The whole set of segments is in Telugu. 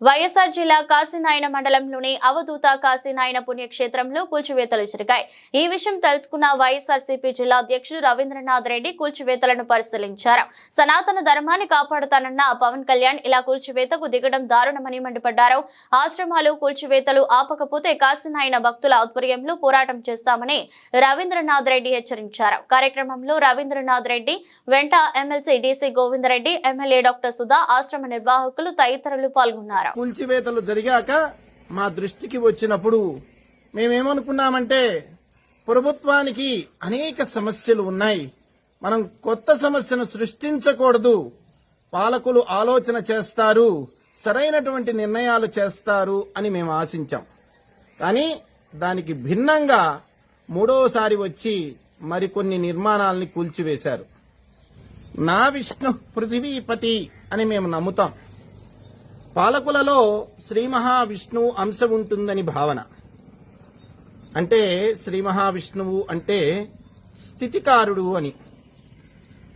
వైఎస్ఆర్ జిల్లా కాశీనాయన మండలంలోని అవధూత కాశీనాయన పుణ్యక్షేత్రంలో కూల్చివేతలు జరిగాయి. ఈ విషయం తెలుసుకున్న వైఎస్ఆర్సీపీ జిల్లా అధ్యక్షుడు రవీంద్రనాథ్ రెడ్డి కూల్చివేతలను పరిశీలించారు. సనాతన ధర్మాన్ని కాపాడుతానన్న పవన్ కళ్యాణ్ ఇలా కూల్చివేతకు దిగడం దారుణమని మండిపడ్డారు. ఆశ్రమాలు కూల్చివేతలు ఆపకపోతే కాశీనాయన భక్తుల ఆధ్వర్యంలో పోరాటం చేస్తామని రవీంద్రనాథ్ రెడ్డి హెచ్చరించారు. కార్యక్రమంలో రవీంద్రనాథ్ రెడ్డి వెంట MLC DC Govinda Reddy, MLA doctor Sudha, ఆశ్రమ నిర్వాహకులు తదితరులు పాల్గొన్నారు. కూల్చివేతలు జరిగాక మా దృష్టికి వచ్చినప్పుడు మేమేమనుకున్నామంటే ప్రభుత్వానికి అనేక సమస్యలు ఉన్నాయి, మనం కొత్త సమస్యను సృష్టించకూడదు, పాలకులు ఆలోచన చేస్తారు, సరైనటువంటి నిర్ణయాలు చేస్తారు అని మేము ఆశించాం. కానీ దానికి భిన్నంగా మూడోసారి వచ్చి మరికొన్ని నిర్మాణాలని కూల్చివేశారు. నా విష్ణు పృథివీపతి అని మేము నమ్ముతాం. పాలకులలో శ్రీ మహావిష్ణువు అంశం ఉంటుందని భావన. అంటే శ్రీ మహావిష్ణువు అంటే స్థితికారుడు అని,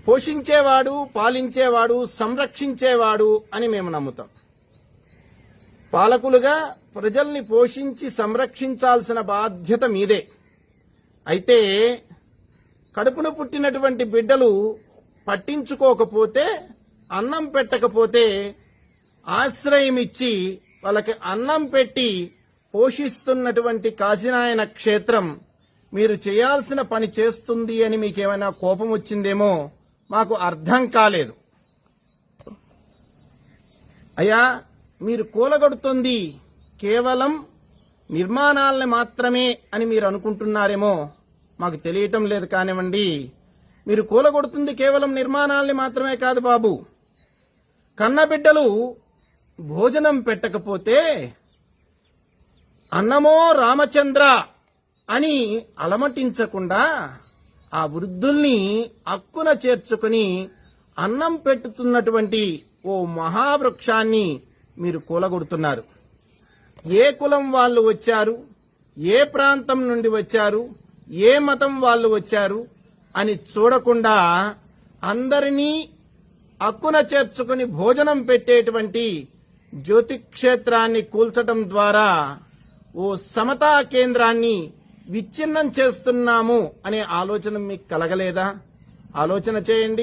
పోషించేవాడు, పాలించేవాడు, సంరక్షించేవాడు అని మేము నమ్ముతాం. పాలకులుగా ప్రజల్ని పోషించి సంరక్షించాల్సిన బాధ్యత మీదే. అయితే కడుపున పుట్టినటువంటి బిడ్డలు పట్టించుకోకపోతే, అన్నం పెట్టకపోతే ఆశ్రయం ఇచ్చి వాళ్ళకి అన్నం పెట్టి పోషిస్తున్నటువంటి కాశీనాయన క్షేత్రం మీరు చేయాల్సిన పని చేస్తుంది అని మీకేమైనా కోపం వచ్చిందేమో మాకు అర్థం కాలేదు. అయ్యా, మీరు కూలగొడుతుంది కేవలం నిర్మాణాలని మాత్రమే అని మీరు అనుకుంటున్నారేమో, మాకు తెలియటం లేదు. కానివ్వండి, మీరు కూలగొడుతుంది కేవలం నిర్మాణాలని మాత్రమే కాదు బాబు. కన్నబిడ్డలు భోజనం పెట్టకపోతే అన్నమో రామచంద్ర అని అలమటించకుండా ఆ వృద్ధుల్ని అక్కున చేర్చుకుని అన్నం పెట్టుతున్నటువంటి ఓ మహావృక్షాన్ని మీరు కూలగొడుతున్నారు. ఏ కులం వాళ్ళు వచ్చారు, ఏ ప్రాంతం నుండి వచ్చారు, ఏ మతం వాళ్ళు వచ్చారు అని చూడకుండా అందరినీ అక్కున చేర్చుకుని భోజనం పెట్టేటువంటి జ్యోతిక్షేత్రాన్ని కూల్చటం ద్వారా ఓ సమతా కేంద్రాన్ని విచ్ఛిన్నం చేస్తున్నాము అనే ఆలోచన మీకు కలగలేదా? ఆలోచన చేయండి.